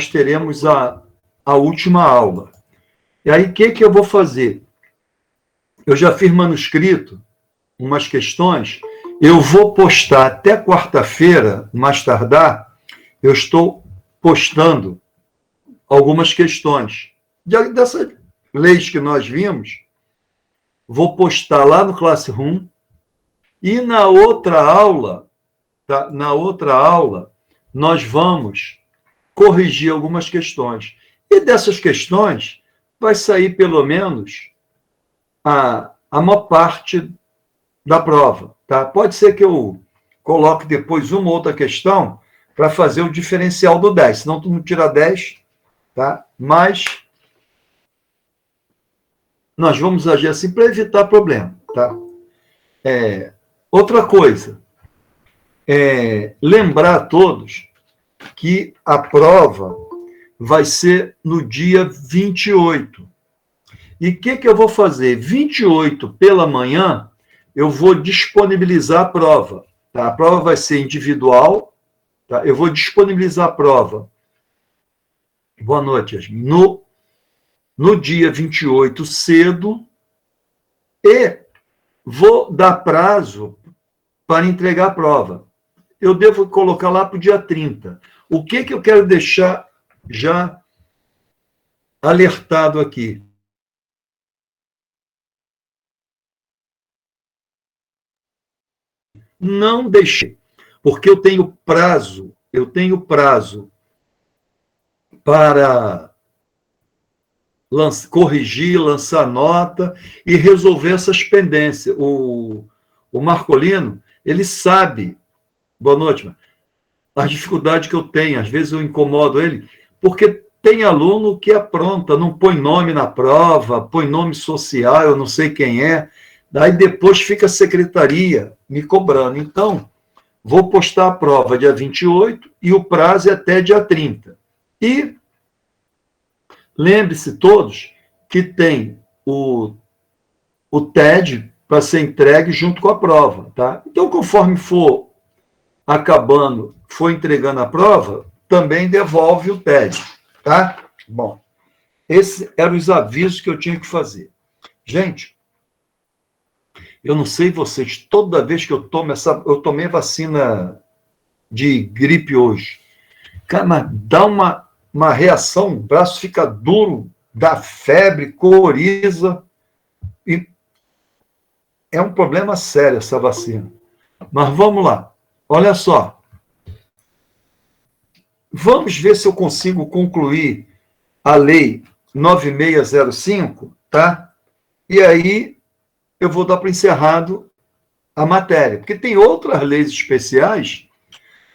nós teremos a última aula. E aí, o que eu vou fazer? Eu já fiz manuscrito, umas questões, eu vou postar até quarta-feira, mais tardar, eu estou postando algumas questões. Dessas leis que nós vimos, vou postar lá no Classroom, e na outra aula, tá? Na outra aula, nós vamos corrigir algumas questões. E dessas questões, vai sair pelo menos a maior parte da prova. Tá? Pode ser que eu coloque depois uma outra questão para fazer o diferencial do 10, senão tu não tira 10, tá? Mas nós vamos agir assim para evitar problema. Tá? Outra coisa, lembrar a todos que a prova vai ser no dia 28. E o que eu vou fazer? 28 pela manhã, eu vou disponibilizar a prova. Tá? A prova vai ser individual. Tá? Eu vou disponibilizar a prova. Boa noite, Yasmin. No dia 28, cedo, e vou dar prazo para entregar a prova. Eu devo colocar lá para o dia 30. O que eu quero deixar já alertado aqui? Não deixei, porque eu tenho prazo para corrigir, lançar nota e resolver essas pendências. O Marcolino, ele sabe, boa noite, as dificuldades que eu tenho, às vezes eu incomodo ele, porque tem aluno que apronta, não põe nome na prova, põe nome social, eu não sei quem é, daí depois fica a secretaria me cobrando. Então, vou postar a prova dia 28 e o prazo é até dia 30. E lembre-se todos que tem o TED para ser entregue junto com a prova. Tá? Então, conforme for acabando, for entregando a prova, também devolve o TED. Tá? Bom, esses eram os avisos que eu tinha que fazer. Gente, eu não sei vocês, toda vez que eu tomo eu tomei vacina de gripe hoje, cara, mas dá uma reação, o braço fica duro, dá febre, coriza, e é um problema sério essa vacina. Mas vamos lá, olha só. Vamos ver se eu consigo concluir a lei 9605, tá? E aí eu vou dar para encerrado a matéria, porque tem outras leis especiais,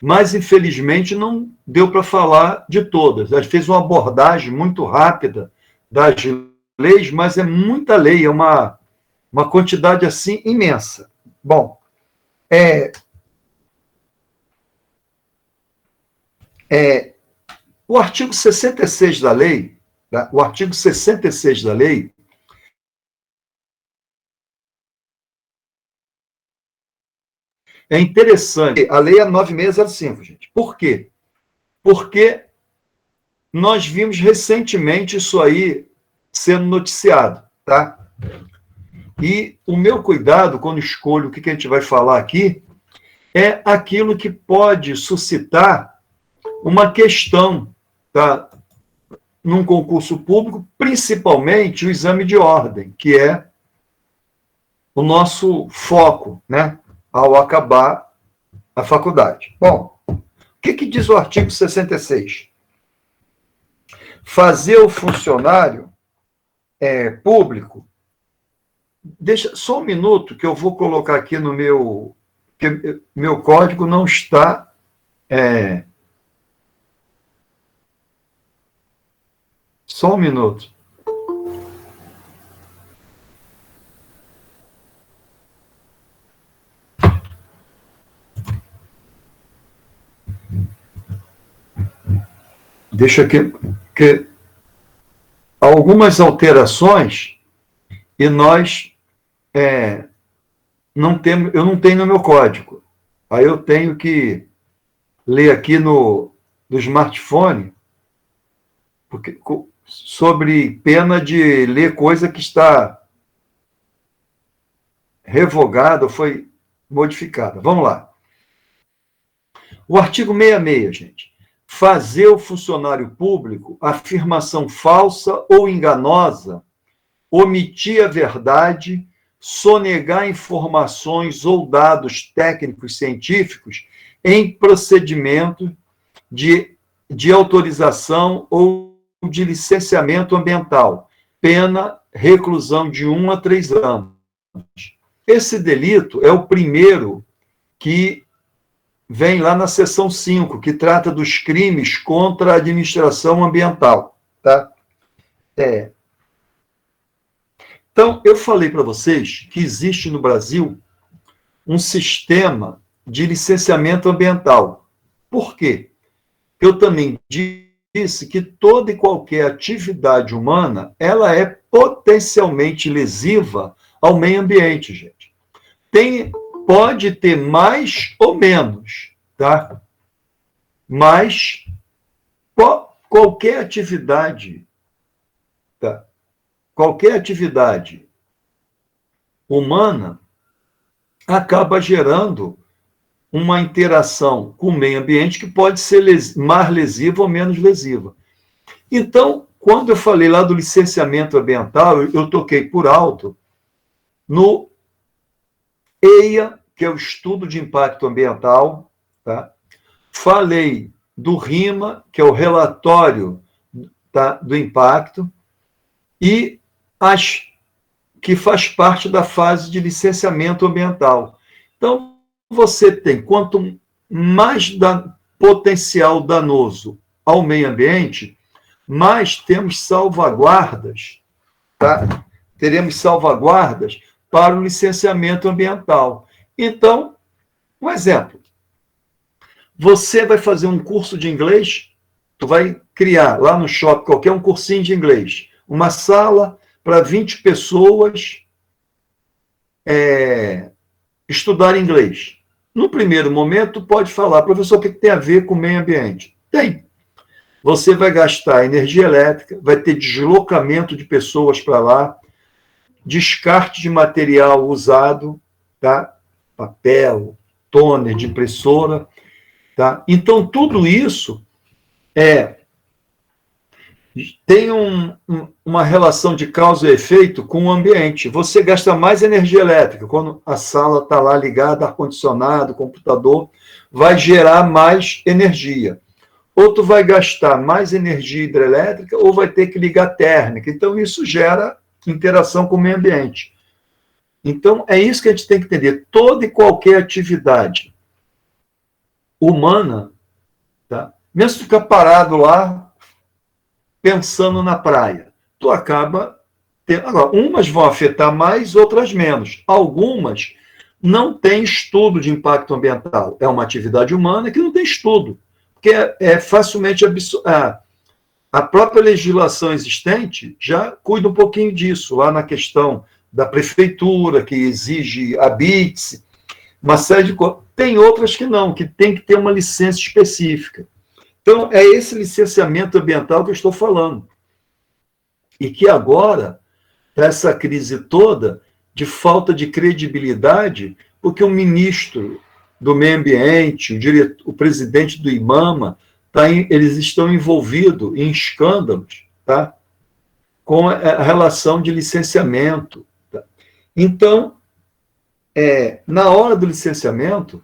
mas infelizmente não deu para falar de todas. A gente fez uma abordagem muito rápida das leis, mas é muita lei, é uma quantidade assim imensa. Bom, o artigo 66 da lei, tá? O artigo 66 da lei é interessante. A lei é 9605, gente. Por quê? Porque nós vimos recentemente isso aí sendo noticiado, tá? E o meu cuidado, quando escolho o que a gente vai falar aqui, é aquilo que pode suscitar uma questão, tá? Num concurso público, principalmente o exame de ordem, que é o nosso foco, né? Ao acabar a faculdade. Bom, o que diz o artigo 66? Fazer o funcionário público. Deixa só um minuto que eu vou colocar aqui no meu. Que meu código não está. Só um minuto. Deixa que algumas alterações e nós não temos, eu não tenho no meu código. Aí eu tenho que ler aqui no smartphone porque, sobre pena de ler coisa que está revogada ou foi modificada. Vamos lá. O artigo 66, gente. Fazer o funcionário público afirmação falsa ou enganosa, omitir a verdade, sonegar informações ou dados técnicos científicos em procedimento de autorização ou de licenciamento ambiental, pena reclusão de 1 a 3 anos. Esse delito é o primeiro que vem lá na seção 5, que trata dos crimes contra a administração ambiental. Tá? Então, eu falei para vocês que existe no Brasil um sistema de licenciamento ambiental. Por quê? Eu também disse que toda e qualquer atividade humana, ela é potencialmente lesiva ao meio ambiente, gente. Pode ter mais ou menos, tá? Mas qualquer atividade, tá? Qualquer atividade humana acaba gerando uma interação com o meio ambiente que pode ser mais lesiva ou menos lesiva. Então, quando eu falei lá do licenciamento ambiental, eu toquei por alto no EIA, que é o Estudo de Impacto Ambiental, tá? Falei do RIMA, que é o Relatório, tá, do Impacto, e que faz parte da fase de licenciamento ambiental. Então, você tem, quanto mais potencial danoso ao meio ambiente, mais temos salvaguardas, tá? Teremos salvaguardas para o licenciamento ambiental. Então, um exemplo. Você vai fazer um curso de inglês, tu vai criar lá no shopping qualquer um cursinho de inglês, uma sala para 20 pessoas estudar inglês. No primeiro momento, tu pode falar, professor, o que tem a ver com o meio ambiente? Tem. Você vai gastar energia elétrica, vai ter deslocamento de pessoas para lá, descarte de material usado, tá? Papel, toner de impressora, tá? Então, tudo isso tem uma relação de causa e efeito com o ambiente. Você gasta mais energia elétrica. Quando a sala está lá ligada, ar-condicionado, computador, vai gerar mais energia. Ou tu vai gastar mais energia hidrelétrica, ou vai ter que ligar térmica. Então, isso gera interação com o meio ambiente. Então, é isso que a gente tem que entender. Toda e qualquer atividade humana, tá? Mesmo se ficar parado lá, pensando na praia, tu acaba tendo... Agora, umas vão afetar mais, outras menos. Algumas não têm estudo de impacto ambiental. É uma atividade humana que não tem estudo, porque é facilmente a própria legislação existente já cuida um pouquinho disso, lá na questão da prefeitura, que exige habites, uma série de coisas. Tem outras que não, que tem que ter uma licença específica. Então, é esse licenciamento ambiental que eu estou falando. E que agora, essa crise toda de falta de credibilidade, porque o ministro do Meio Ambiente, o presidente do IMAMA, eles estão envolvidos em escândalos, tá? Com a relação de licenciamento. Tá? Então, na hora do licenciamento,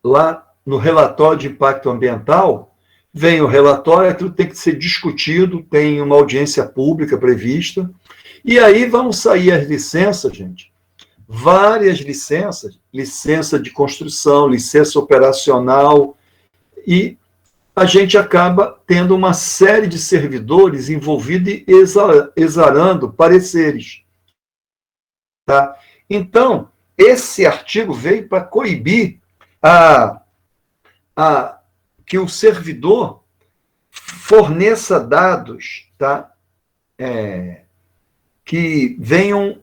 lá no relatório de impacto ambiental, vem o relatório, aquilo tem que ser discutido, tem uma audiência pública prevista, e aí vão sair as licenças, gente, várias licenças, licença de construção, licença operacional, e a gente acaba tendo uma série de servidores envolvidos e exarando pareceres. Tá? Então, esse artigo veio para coibir que o servidor forneça dados, tá? Que venham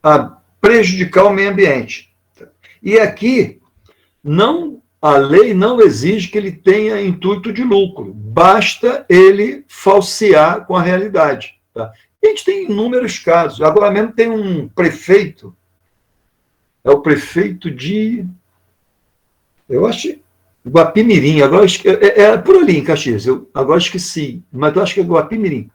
a prejudicar o meio ambiente. E aqui, não A lei não exige que ele tenha intuito de lucro, basta ele falsear com a realidade. Tá? A gente tem inúmeros casos. Agora mesmo tem um prefeito, é o prefeito de, eu acho, Guapimirim, agora é por ali em Caxias, eu agora esqueci, mas eu acho que é Guapimirim.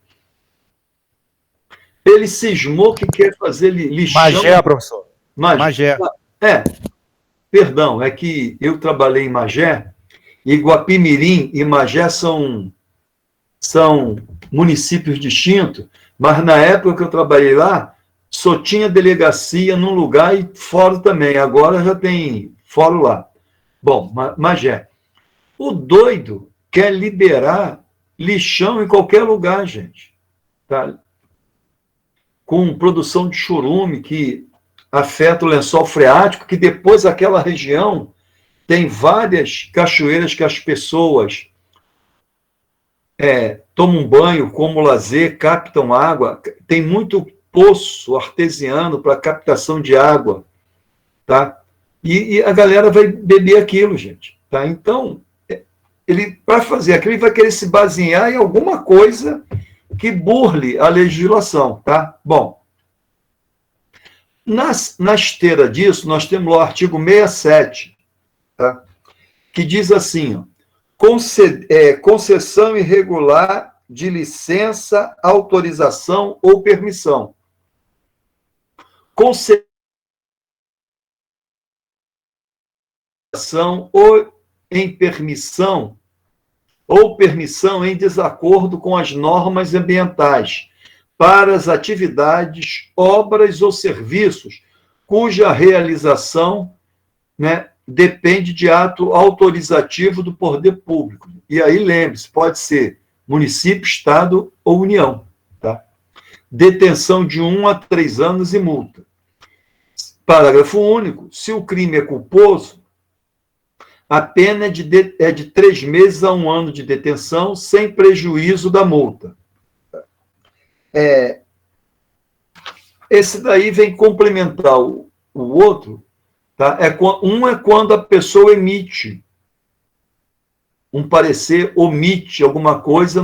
Ele cismou que quer fazer lixão. Magé, professor. Magé. Perdão, é que eu trabalhei em Magé, e Guapimirim e Magé são municípios distintos, mas na época que eu trabalhei lá, só tinha delegacia num lugar e fórum também. Agora já tem fórum lá. Bom, Magé. O doido quer liberar lixão em qualquer lugar, gente. Tá? Com produção de churume, que afeta o lençol freático, que depois aquela região tem várias cachoeiras que as pessoas tomam banho como lazer, captam água. Tem muito poço artesiano para captação de água, tá? E a galera vai beber aquilo, gente. Tá? Então, ele, para fazer aquilo, ele vai querer se basear em alguma coisa que burle a legislação. Tá? Bom, na esteira disso, nós temos o artigo 67, tá? Que diz assim, ó, concessão irregular de licença, autorização ou permissão. Concessão ou em permissão, ou permissão em desacordo com as normas ambientais, para as atividades, obras ou serviços cuja realização, né, depende de ato autorizativo do poder público. E aí, lembre-se, pode ser município, estado ou União. Tá? Detenção de 1 a 3 anos e multa. Parágrafo único. Se o crime é culposo, a pena é de 3 meses a 1 ano de detenção, sem prejuízo da multa. Esse daí vem complementar o outro. Tá? Um é quando a pessoa emite um parecer, omite alguma coisa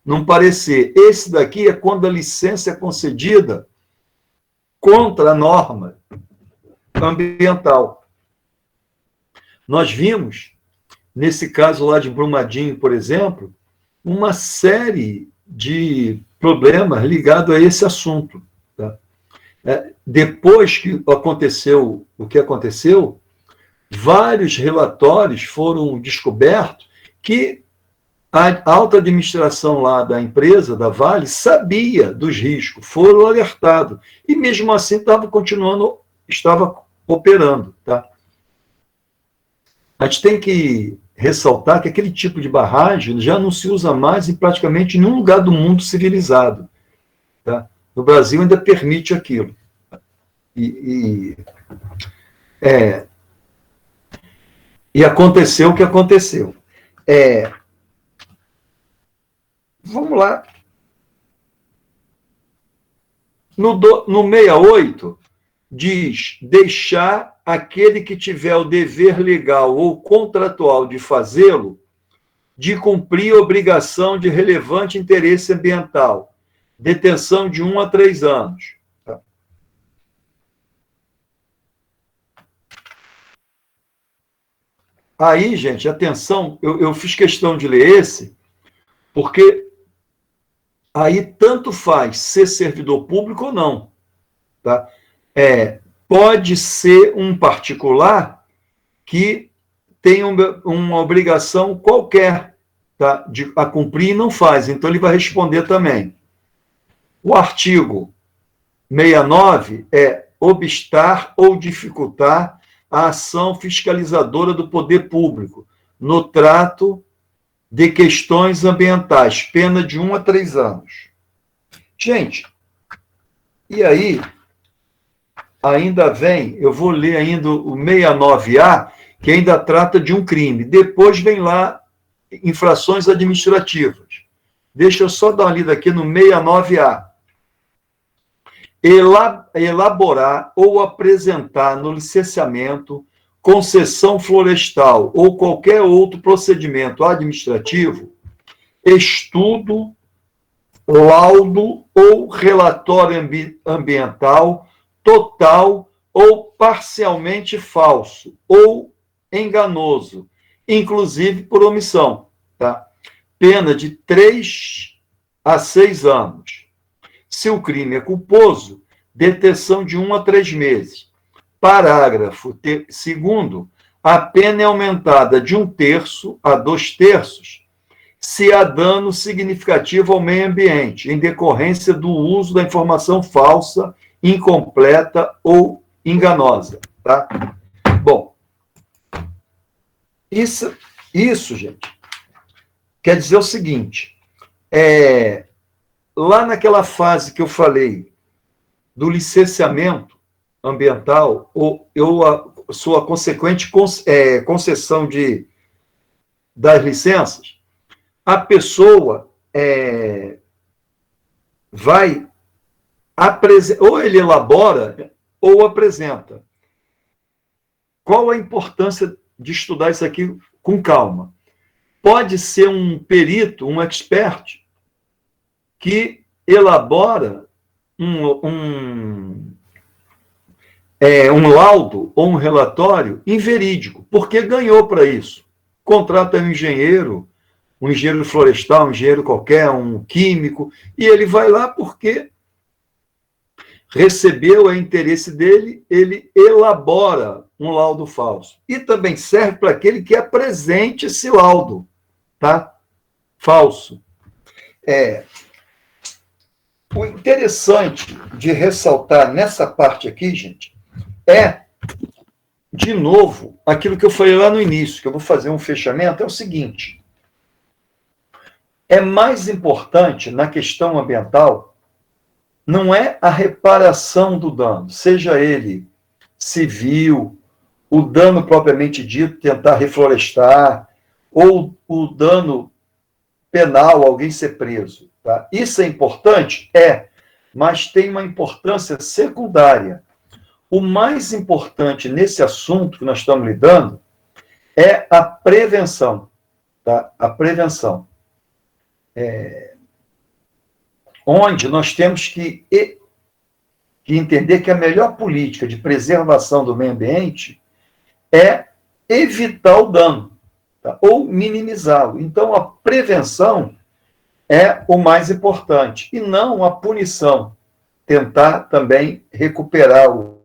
num parecer. Esse daqui é quando a licença é concedida contra a norma ambiental. Nós vimos, nesse caso lá de Brumadinho, por exemplo, uma série de problemas ligados a esse assunto. Tá? Depois que aconteceu o que aconteceu, vários relatórios foram descobertos que a alta administração lá da empresa, da Vale, sabia dos riscos, foram alertados, e mesmo assim estava operando. Tá? A gente tem que ressaltar que aquele tipo de barragem já não se usa mais em praticamente nenhum lugar do mundo civilizado. Tá? No Brasil ainda permite aquilo. E aconteceu o que aconteceu. Vamos lá. No 68, diz: deixar aquele que tiver o dever legal ou contratual de fazê-lo, de cumprir obrigação de relevante interesse ambiental, detenção de 1 a 3 anos. Tá? Aí, gente, atenção, eu fiz questão de ler esse, porque aí tanto faz ser servidor público ou não. Tá? Pode ser um particular que tem uma obrigação qualquer, tá, a cumprir e não faz, então ele vai responder também. O artigo 69 é obstar ou dificultar a ação fiscalizadora do poder público no trato de questões ambientais, pena de 1 a 3 anos. Gente, e aí, ainda vem, eu vou ler ainda o 69A, que ainda trata de um crime. Depois vem lá infrações administrativas. Deixa eu só dar uma lida aqui no 69A. Elaborar ou apresentar no licenciamento concessão florestal ou qualquer outro procedimento administrativo, estudo, laudo ou relatório ambiental total ou parcialmente falso ou enganoso, inclusive por omissão, tá? Pena de 3 a 6 anos. Se o crime é culposo, detenção de 1 a 3 meses. Parágrafo 2º, a pena é aumentada de 1/3 a 2/3 se há dano significativo ao meio ambiente, em decorrência do uso da informação falsa, incompleta ou enganosa. Tá? Bom, isso, gente, quer dizer o seguinte, lá naquela fase que eu falei do licenciamento ambiental, ou sua consequente concessão das licenças, a pessoa vai ou ele elabora ou apresenta. Qual a importância de estudar isso aqui com calma? Pode ser um perito, um expert, que elabora um laudo ou um relatório inverídico, porque ganhou para isso. Contrata um engenheiro florestal, um engenheiro qualquer, um químico, e ele vai lá porque recebeu a interesse dele, ele elabora um laudo falso. E também serve para aquele que apresente esse laudo, tá? Falso. O interessante de ressaltar nessa parte aqui, gente, de novo, aquilo que eu falei lá no início, que eu vou fazer um fechamento, é o seguinte: é mais importante na questão ambiental não é a reparação do dano, seja ele civil, o dano propriamente dito, tentar reflorestar, ou o dano penal, alguém ser preso. Tá? Isso é importante? Mas tem uma importância secundária. O mais importante nesse assunto que nós estamos lidando é a prevenção. Tá? A prevenção. Onde nós temos que entender que a melhor política de preservação do meio ambiente é evitar o dano, tá? Ou minimizá-lo. Então, a prevenção é o mais importante, e não a punição. Tentar também recuperar o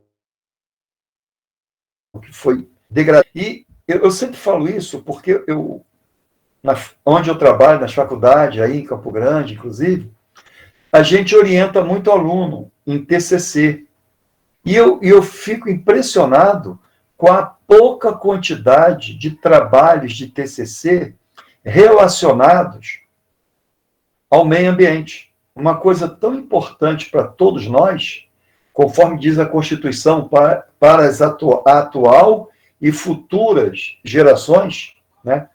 que foi degradado. E eu sempre falo isso porque onde eu trabalho, nas faculdades, aí em Campo Grande, inclusive, a gente orienta muito aluno em TCC. E eu fico impressionado com a pouca quantidade de trabalhos de TCC relacionados ao meio ambiente. Uma coisa tão importante para todos nós, conforme diz a Constituição, para as atual e futuras gerações, né?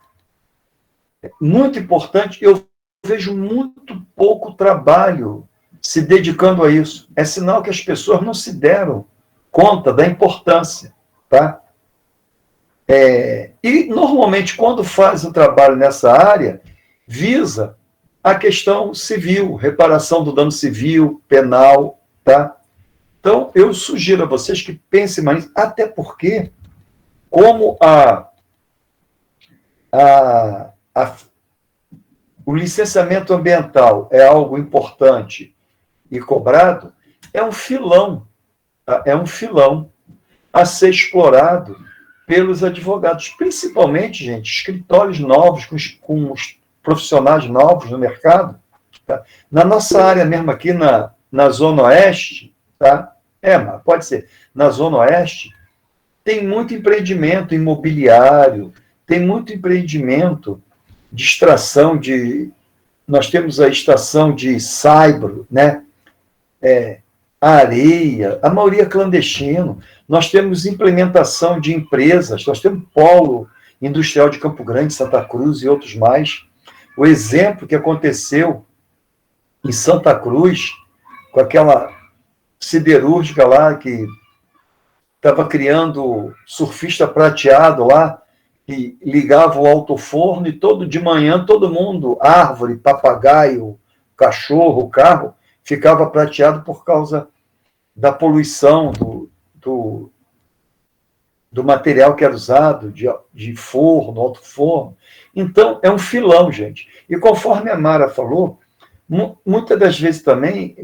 Muito importante. Eu vejo muito pouco trabalho se dedicando a isso. É sinal que as pessoas não se deram conta da importância, tá? E, normalmente, quando faz o trabalho nessa área, visa a questão civil, reparação do dano civil, penal, tá? Então, eu sugiro a vocês que pensem mais, até porque, como o licenciamento ambiental é algo importante e cobrado, é um filão, tá? É um filão a ser explorado pelos advogados, principalmente, gente, escritórios novos, com os profissionais novos no mercado. Tá? Na nossa área mesmo aqui na Zona Oeste, tá? Mas pode ser, na Zona Oeste, tem muito empreendimento imobiliário, tem muito empreendimento de extração nós temos a estação de saibro, né? Areia, a maioria clandestino. Nós temos implementação de empresas, nós temos polo industrial de Campo Grande, Santa Cruz e outros mais. O exemplo que aconteceu em Santa Cruz, com aquela siderúrgica lá que estava criando surfista prateado lá, e ligava o alto-forno, e de manhã todo mundo, árvore, papagaio, cachorro, carro, ficava prateado por causa da poluição do material que era usado, de forno, alto-forno. Então, é um filão, gente. E conforme a Mara falou, muitas das vezes também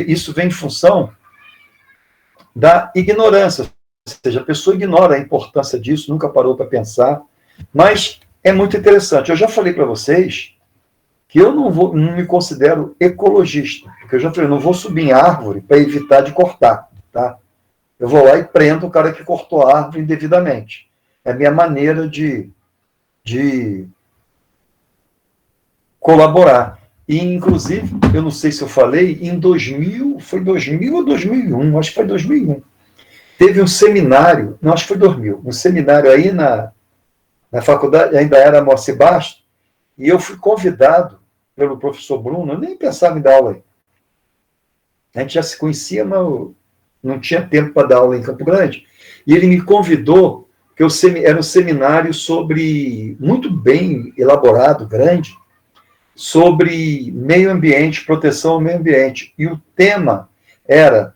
isso vem em função da ignorância, ou seja, a pessoa ignora a importância disso, nunca parou para pensar, mas é muito interessante. Eu já falei para vocês que eu não me considero ecologista, porque eu já falei, eu não vou subir em árvore para evitar de cortar, tá? Eu vou lá e prendo o cara que cortou a árvore indevidamente. É a minha maneira de colaborar. E, inclusive, eu não sei se eu falei, em 2000, foi 2000 ou 2001, acho que foi 2001, teve um seminário, não, acho que foi 2000, um seminário aí na faculdade, ainda era Moacir Bastos, e eu fui convidado pelo professor Bruno, eu nem pensava em dar aula aí. A gente já se conhecia, mas não tinha tempo para dar aula em Campo Grande, e ele me convidou, que era um seminário muito bem elaborado, grande, sobre meio ambiente, proteção ao meio ambiente. E o tema era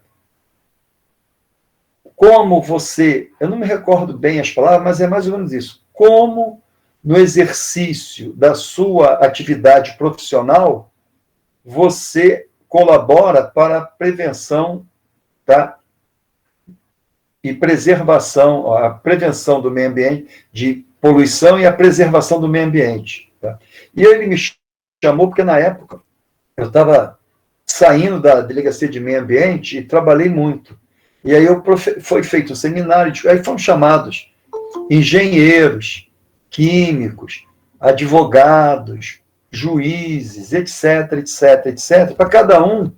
como você, eu não me recordo bem as palavras, mas é mais ou menos isso, como no exercício da sua atividade profissional você colabora para a prevenção, tá? E preservação, a prevenção do meio ambiente, de poluição e a preservação do meio ambiente. Tá? E ele me chamou porque, na época, eu estava saindo da Delegacia de Meio Ambiente e trabalhei muito. E aí foi feito um seminário, aí foram chamados engenheiros, químicos, advogados, juízes, etc., etc., etc., para cada um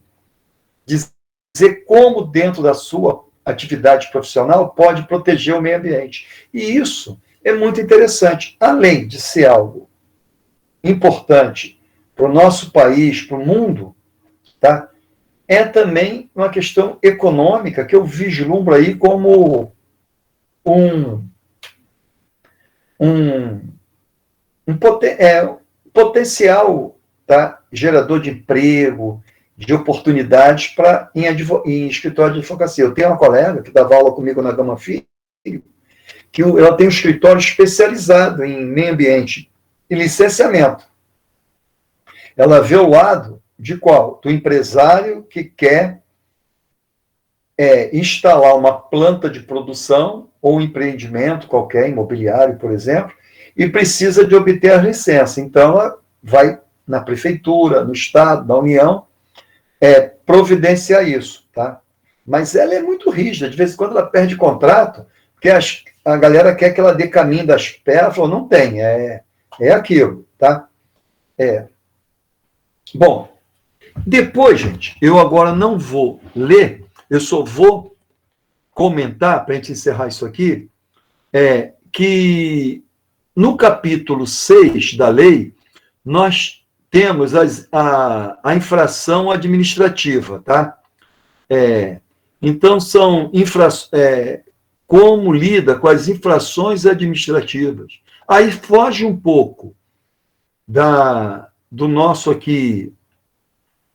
dizer como, dentro da sua atividade profissional, pode proteger o meio ambiente. E isso é muito interessante, além de ser algo importante para o nosso país, para o mundo, tá? É também uma questão econômica que eu vislumbro aí como um potencial, tá? Gerador de emprego, de oportunidades em escritório de advocacia. Eu tenho uma colega que dava aula comigo na Gama Filho, que ela tem um escritório especializado em meio ambiente e licenciamento. Ela vê o lado de qual? Do empresário que quer instalar uma planta de produção ou um empreendimento qualquer, imobiliário, por exemplo, e precisa de obter a licença. Então, ela vai na prefeitura, no estado, na União, providenciar isso, tá? Mas ela é muito rígida, de vez em quando ela perde contrato, porque a galera quer que ela dê caminho das pernas, falou, não tem, é aquilo, tá? Bom, depois, gente, eu agora não vou ler, eu só vou comentar, para a gente encerrar isso aqui, que no capítulo 6 da lei, nós temos a infração administrativa, tá? Então, são como lida com as infrações administrativas. Aí foge um pouco do nosso aqui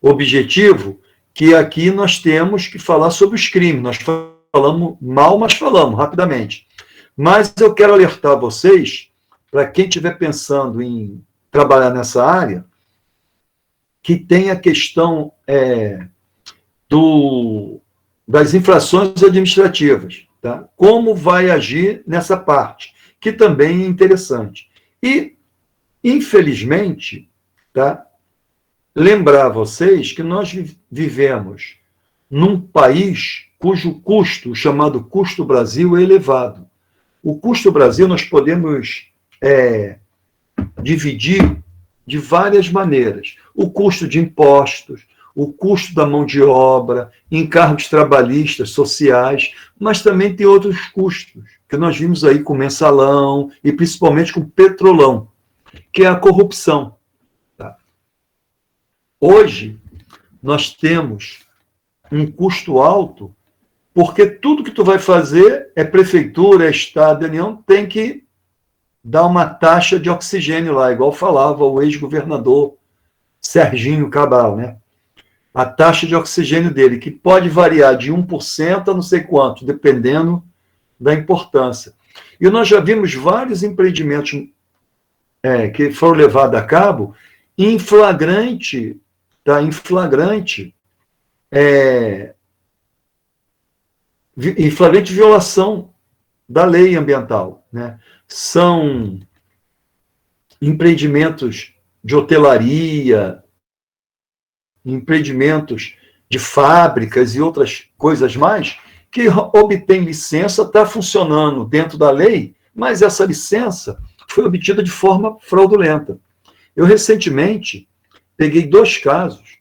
objetivo, que aqui nós temos que falar sobre os crimes. Nós falamos mal, mas falamos rapidamente. Mas eu quero alertar vocês, para quem estiver pensando em trabalhar nessa área, que tem a questão das infrações administrativas. Tá? Como vai agir nessa parte, que também é interessante. E, infelizmente, tá? Lembrar a vocês que nós vivemos num país cujo custo, chamado custo Brasil, é elevado. O custo Brasil nós podemos dividir de várias maneiras. O custo de impostos, o custo da mão de obra, encargos trabalhistas, sociais, mas também tem outros custos, que nós vimos aí com mensalão e principalmente com petrolão, que é a corrupção. Tá? Hoje, nós temos um custo alto Porque tudo que tu vai fazer, prefeitura, Estado, União, tem que dar uma taxa de oxigênio lá, igual falava o ex-governador Serginho Cabral, né? A taxa de oxigênio dele, que pode variar de 1% a não sei quanto, dependendo da importância. E nós já vimos vários empreendimentos que foram levados a cabo em flagrante, tá? Em flagrante violação da lei ambiental, né? São empreendimentos de hotelaria, empreendimentos de fábricas e outras coisas mais, que obtém licença, está funcionando dentro da lei, mas essa licença foi obtida de forma fraudulenta. Eu, recentemente, peguei 2 casos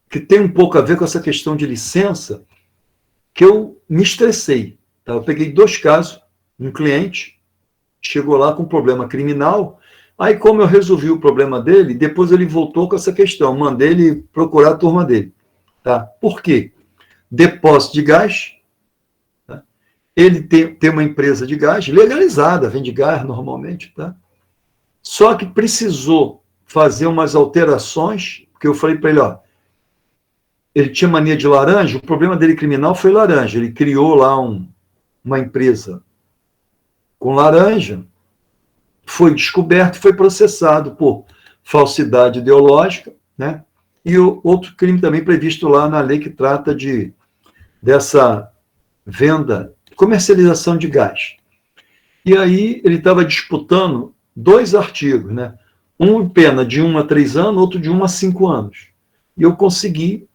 que tem um pouco a ver com essa questão de licença, que eu me estressei. Tá? Eu peguei 2 casos, um cliente chegou lá com um problema criminal, aí como eu resolvi o problema dele, depois ele voltou com essa questão, mandei ele procurar a turma dele. Tá? Por quê? Depósito de gás, tá? Ele tem uma empresa de gás legalizada, vende gás normalmente, tá? Só que precisou fazer umas alterações, porque eu falei para ele, ó, ele tinha mania de laranja, o problema dele criminal foi laranja, ele criou lá uma empresa com laranja, foi descoberto e foi processado por falsidade ideológica, né? E o outro crime também previsto lá na lei que trata dessa venda, comercialização de gás. E aí ele estava disputando 2 artigos, né? Um pena de 1 a 3 anos, outro de 1 a 5 anos. E eu consegui,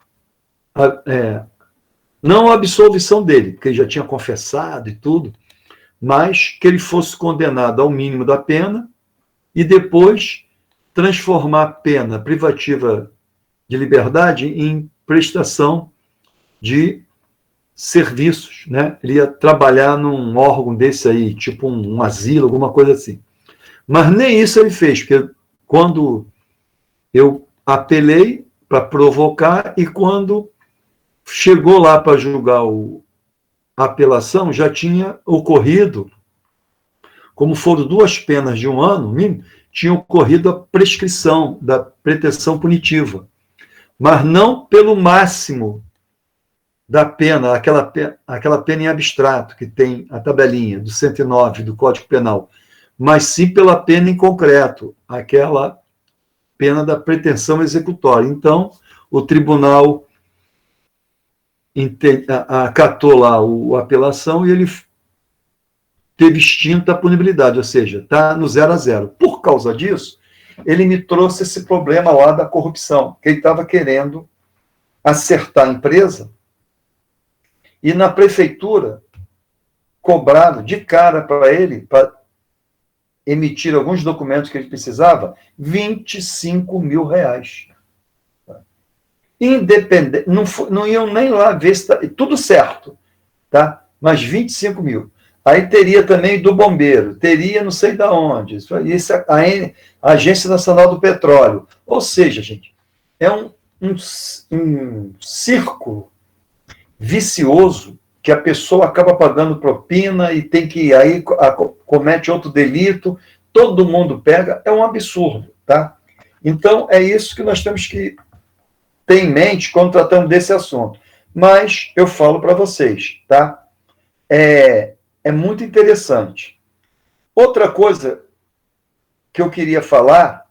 não a absolvição dele, porque ele já tinha confessado e tudo, mas que ele fosse condenado ao mínimo da pena e depois transformar a pena privativa de liberdade em prestação de serviços, né? Ele ia trabalhar num órgão desse aí, tipo um asilo, alguma coisa assim. Mas nem isso ele fez, porque quando eu apelei para provocar e quando chegou lá para julgar a apelação, já tinha ocorrido, como foram 2 penas de 1 ano, mínimo, tinha ocorrido a prescrição da pretensão punitiva, mas não pelo máximo da pena, aquela pena em abstrato, que tem a tabelinha do 109 do Código Penal, mas sim pela pena em concreto, aquela pena da pretensão executória. Então, o tribunal acatou lá a apelação e ele teve extinta a punibilidade, ou seja, está no 0 a 0. Por causa disso, ele me trouxe esse problema lá da corrupção, que ele estava querendo acertar a empresa e na prefeitura cobraram de cara para ele, para emitir alguns documentos que ele precisava, R$25 mil. Independente, não iam nem lá ver se está tudo certo, tá? Mas 25 mil. Aí teria também do bombeiro, teria não sei de onde, isso a Agência Nacional do Petróleo. Ou seja, gente, é um círculo vicioso que a pessoa acaba pagando propina e tem que aí comete outro delito, todo mundo pega, é um absurdo, tá? Então, é isso que nós temos que ter em mente quando tratamos desse assunto. Mas eu falo para vocês, tá? É muito interessante. Outra coisa que eu queria falar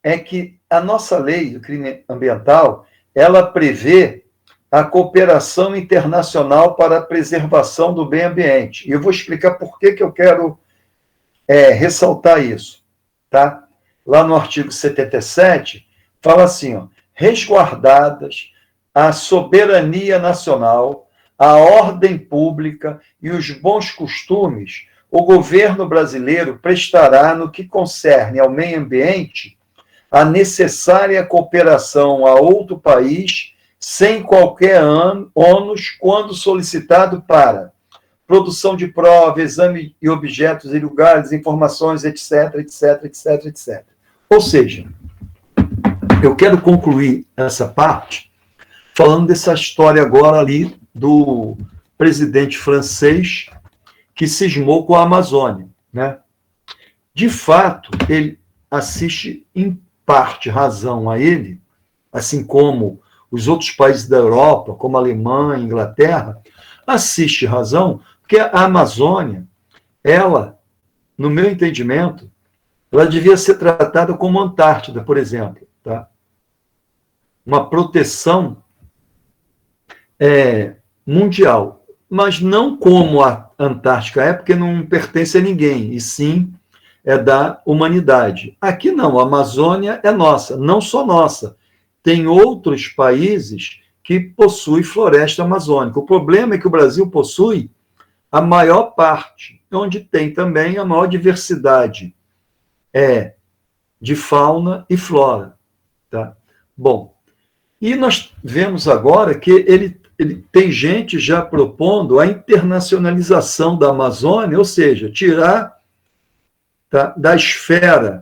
é que a nossa lei do crime ambiental, ela prevê a cooperação internacional para a preservação do meio ambiente. E eu vou explicar por que eu quero ressaltar isso. Tá? Lá no artigo 77, fala assim, ó, resguardadas a soberania nacional, a ordem pública e os bons costumes, o governo brasileiro prestará, no que concerne ao meio ambiente, a necessária cooperação a outro país sem qualquer ônus, quando solicitado para produção de prova, exame de objetos e lugares, informações, etc, etc, etc, etc. Ou seja, eu quero concluir essa parte falando dessa história agora ali do presidente francês que cismou com a Amazônia, né? De fato, ele assiste, em parte, razão a ele, assim como os outros países da Europa, como a Alemanha, Inglaterra, assiste razão, porque a Amazônia, ela, no meu entendimento, ela devia ser tratada como Antártida, por exemplo, tá? Uma proteção mundial, mas não como a Antártica é, porque não pertence a ninguém, e sim é da humanidade. Aqui não, a Amazônia é nossa, não só nossa. Tem outros países que possuem floresta amazônica. O problema é que o Brasil possui a maior parte, onde tem também a maior diversidade de fauna e flora. Tá? Bom, e nós vemos agora que ele tem gente já propondo a internacionalização da Amazônia, ou seja, tirar, tá, da esfera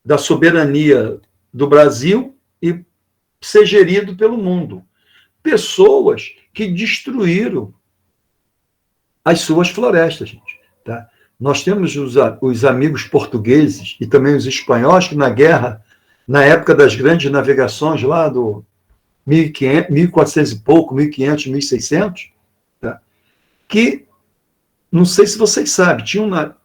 da soberania do Brasil e ser gerido pelo mundo. Pessoas que destruíram as suas florestas, gente. Tá? Nós temos os amigos portugueses e também os espanhóis que na guerra, na época das grandes navegações lá do 1500, 1400 e pouco, 1500, 1600, tá? Que, não sei se vocês sabem, tinha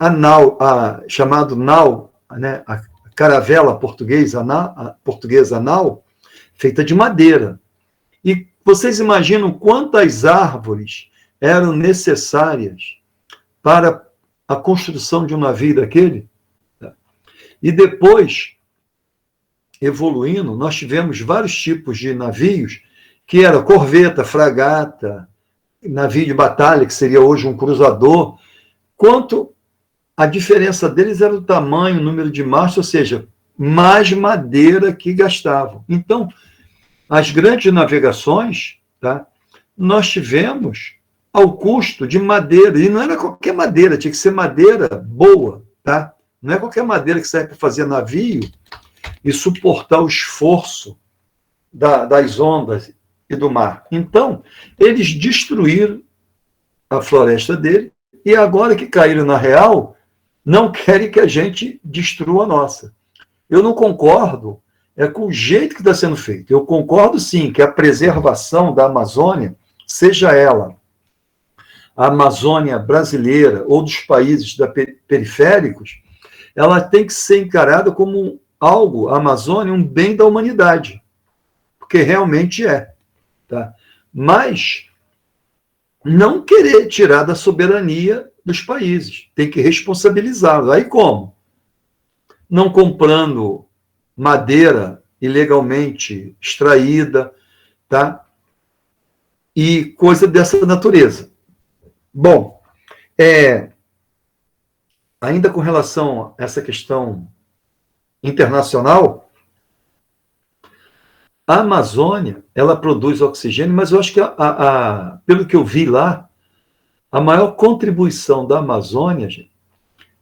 chamado nau, né? A caravela portuguesa, a nau, feita de madeira. E vocês imaginam quantas árvores eram necessárias para a construção de um navio daquele? E depois, evoluindo, nós tivemos vários tipos de navios, que era corveta, fragata, navio de batalha, que seria hoje um cruzador, quanto a diferença deles era o tamanho, o número de mastros, ou seja, mais madeira que gastavam. Então, as grandes navegações, tá, nós tivemos ao custo de madeira, e não era qualquer madeira, tinha que ser madeira boa, tá? Não é qualquer madeira que serve para fazer navio e suportar o esforço das ondas e do mar. Então, eles destruíram a floresta dele, e agora que caíram na real, não querem que a gente destrua a nossa. Eu não concordo com o jeito que está sendo feito. Eu concordo, sim, que a preservação da Amazônia, seja ela a Amazônia brasileira ou dos países periféricos, ela tem que ser encarada como algo, a Amazônia, um bem da humanidade, porque realmente é. Tá? Mas não querer tirar da soberania dos países, tem que responsabilizá-los. Aí como? Não comprando madeira ilegalmente extraída, tá? E coisa dessa natureza. Bom, ainda com relação a essa questão internacional, a Amazônia, ela produz oxigênio, mas eu acho que, pelo que eu vi lá, a maior contribuição da Amazônia, gente,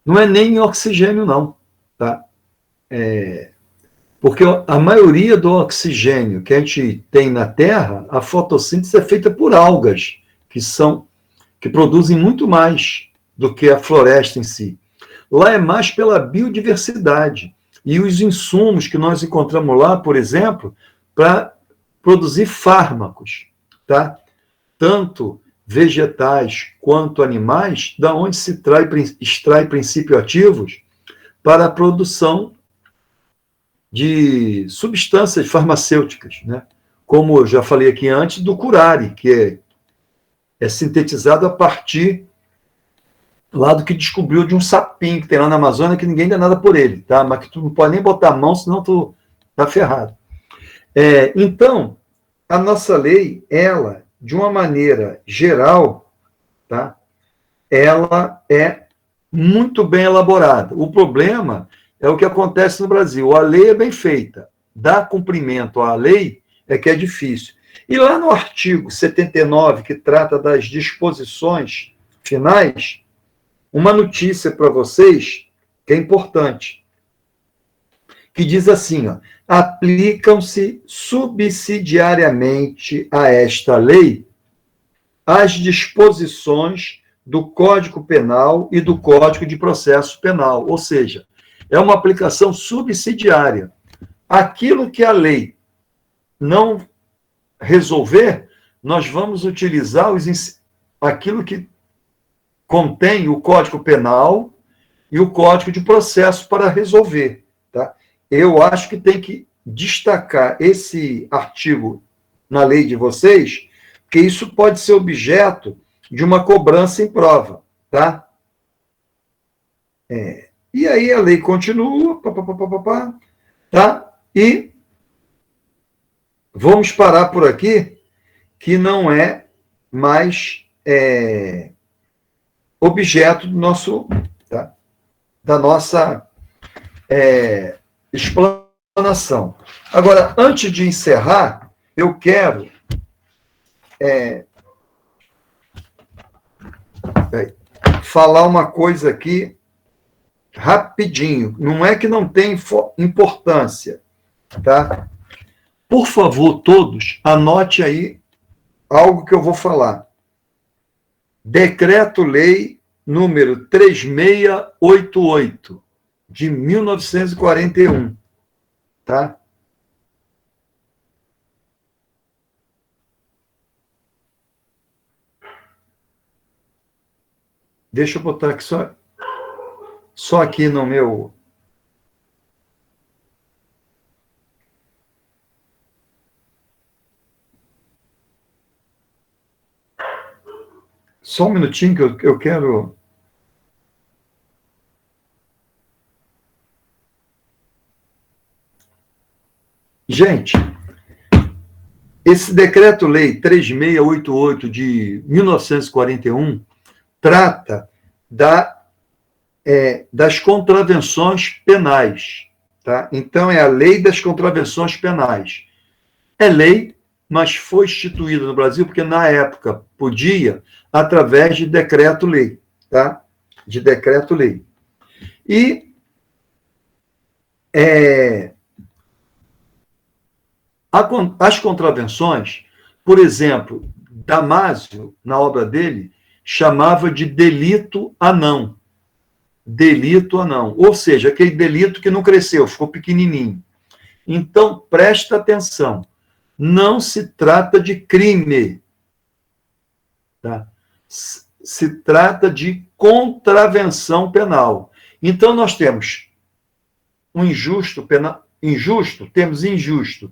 não é nem em oxigênio, não. Tá? Porque a maioria do oxigênio que a gente tem na Terra, a fotossíntese é feita por algas, que produzem muito mais do que a floresta em si. Lá é mais pela biodiversidade. E os insumos que nós encontramos lá, por exemplo, para produzir fármacos, tá? Tanto vegetais quanto animais, da onde se extrai princípios ativos para a produção de substâncias farmacêuticas, né? Como eu já falei aqui antes, do curare, que é sintetizado a partir lá do que descobriu de um sapinho que tem lá na Amazônia, que ninguém dá nada por ele, tá? Mas que tu não pode nem botar a mão, senão tu tá ferrado. Então, a nossa lei, ela, de uma maneira geral, tá? Ela é muito bem elaborada. O problema é o que acontece no Brasil. A lei é bem feita. Dar cumprimento à lei é que é difícil. E lá no artigo 79, que trata das disposições finais, uma notícia para vocês que é importante. que diz assim, ó, aplicam-se subsidiariamente a esta lei as disposições do Código Penal e do Código de Processo Penal, ou seja, é uma aplicação subsidiária. Aquilo que a lei não resolver, nós vamos utilizar aquilo que contém o Código Penal e o Código de Processo para resolver. Tá? Eu acho que tem que destacar esse artigo na lei de vocês, porque isso pode ser objeto de uma cobrança em prova. Tá? E aí a lei continua, tá? E vamos parar por aqui, que não é mais objeto do nosso, tá? Da nossa explanação. Agora, antes de encerrar, eu quero falar uma coisa aqui rapidinho. Não é que não tem importância, tá? Por favor, todos, anote aí algo que eu vou falar. Decreto-Lei número 3688, de 1941, tá? Deixa eu botar aqui só aqui no meu... Só um minutinho que eu quero... Gente, esse Decreto-Lei 3688 de 1941 trata das contravenções penais. Tá? Então, é a Lei das Contravenções Penais. É lei, mas foi instituída no Brasil porque, na época, podia, através de decreto-lei. Tá? De decreto-lei. E as contravenções, por exemplo, Damásio, na obra dele, chamava de delito anão. Delito anão. Ou seja, aquele delito que não cresceu, ficou pequenininho. Então, presta atenção. Não se trata de crime. Tá? Se trata de contravenção penal. Então, nós temos um injusto, temos injusto,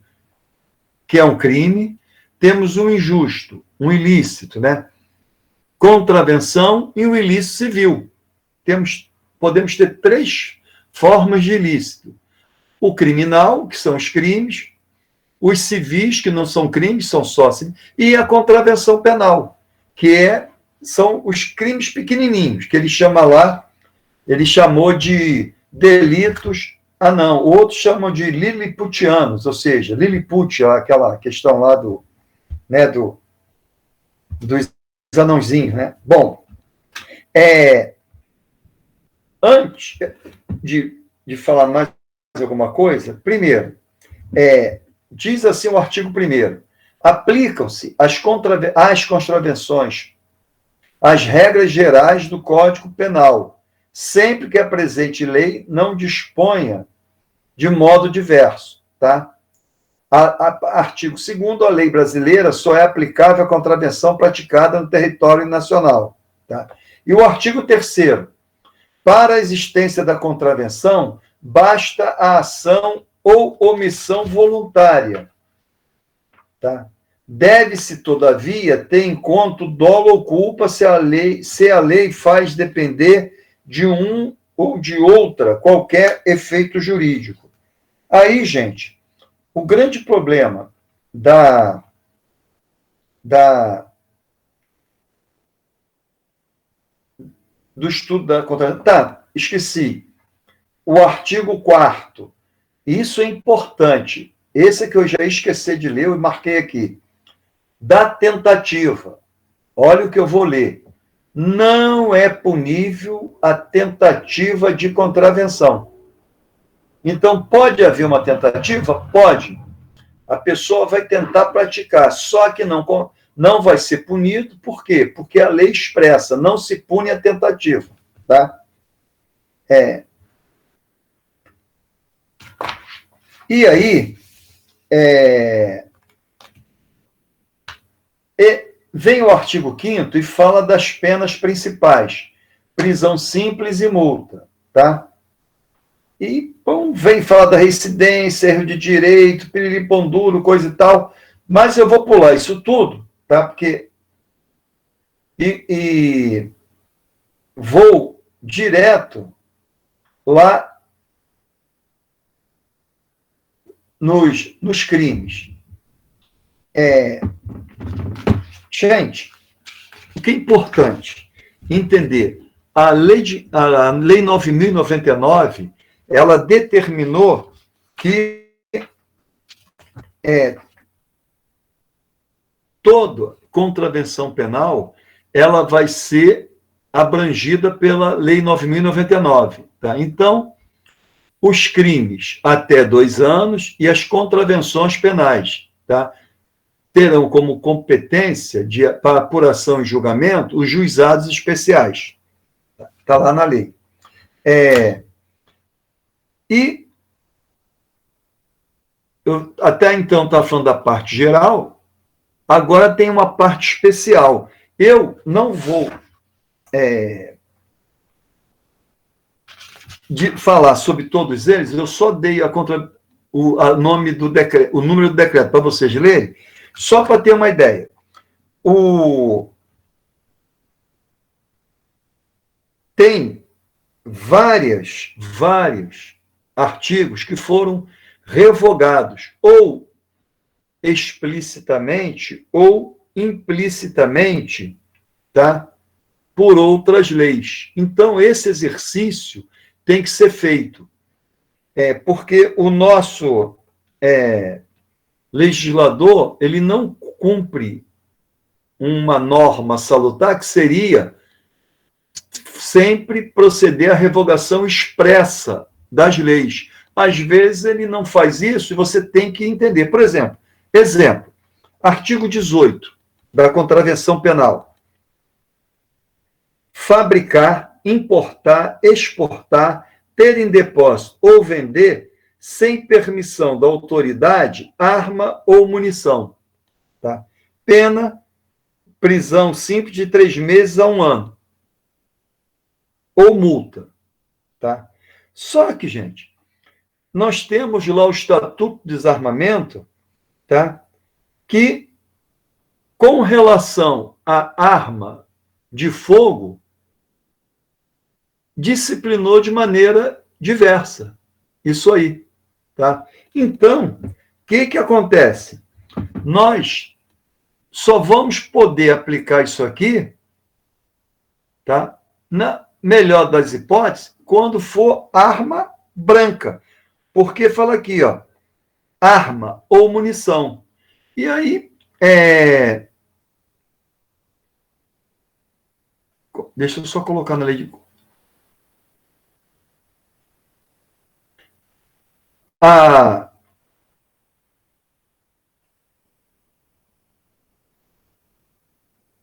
que é um crime, temos um injusto, um ilícito, né? Contravenção e um ilícito civil. Podemos ter 3 formas de ilícito. O criminal, que são os crimes, os civis, que não são crimes, são só assim, e a contravenção penal, que são os crimes pequenininhos, que ele chama lá, ele chamou de delitos, outros chamam de liliputianos, ou seja, Lilliput, aquela questão lá dos anãozinhos, né? Bom, antes de falar mais alguma coisa, primeiro, diz assim o artigo 1º, aplicam-se às contravenções as regras gerais do Código Penal, sempre que a presente lei não disponha de modo diverso. Tá? Artigo 2º, a lei brasileira só é aplicável à contravenção praticada no território nacional. Tá? E o artigo 3º, para a existência da contravenção, basta a ação ou omissão voluntária. Tá? Deve-se, todavia, ter em conta o dolo ou culpa se a lei faz depender de um ou de outra qualquer efeito jurídico. Aí, gente, o grande problema do estudo da contravenção... Tá, esqueci. O artigo 4º. Isso é importante. Esse é que eu já esqueci de ler e marquei aqui. Da tentativa. Olha o que eu vou ler. Não é punível a tentativa de contravenção. Então, pode haver uma tentativa? Pode. A pessoa vai tentar praticar, só que não vai ser punido, por quê? Porque a lei expressa, não se pune a tentativa, tá? E aí, vem o artigo 5º e fala das penas principais, prisão simples e multa, tá? E bom, vem falar da reincidência, erro de direito, piriri pão duro, coisa e tal, mas eu vou pular isso tudo, tá? Porque e vou direto lá nos crimes. Gente, o que é importante entender, a lei 9.099, ela determinou que toda contravenção penal ela vai ser abrangida pela lei 9.099. Tá? Então, os crimes até 2 anos e as contravenções penais, tá? Terão como competência para apuração e julgamento os juizados especiais. Está lá na lei. E eu até então estava falando da parte geral, agora tem uma parte especial. Eu não vou falar sobre todos eles, eu só dei o nome do decreto, o número do decreto para vocês lerem, só para ter uma ideia. Tem vários artigos que foram revogados, ou explicitamente ou implicitamente, tá? Por outras leis. Então, esse exercício tem que ser feito, porque o nosso legislador ele não cumpre uma norma salutar, que seria sempre proceder à revogação expressa das leis. Às vezes ele não faz isso e você tem que entender. Por exemplo, artigo 18 da Contravenção Penal. Fabricar, importar, exportar, ter em depósito ou vender, sem permissão da autoridade, arma ou munição. Tá? Pena, prisão simples de 3 meses a 1 ano. Ou multa. Tá? Só que, gente, nós temos lá o Estatuto do Desarmamento, tá? Que, com relação à arma de fogo, disciplinou de maneira diversa. Isso aí. Tá? Então, o que acontece? Nós só vamos poder aplicar isso aqui, tá? Na melhor das hipóteses, quando for arma branca. Porque fala aqui, ó, arma ou munição. E aí, deixa eu só colocar na lei de...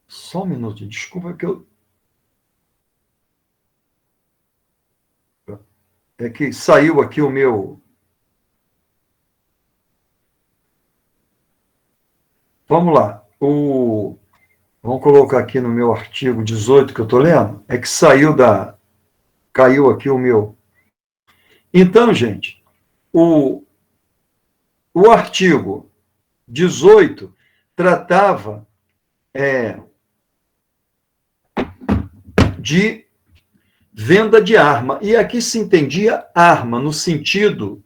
Só um minuto, desculpa que eu... É que saiu aqui o meu... Vamos lá. Vamos colocar aqui no meu artigo 18 que eu estou lendo. É que caiu aqui o meu... Então, gente, o artigo 18 tratava de venda de arma. E aqui se entendia arma no sentido,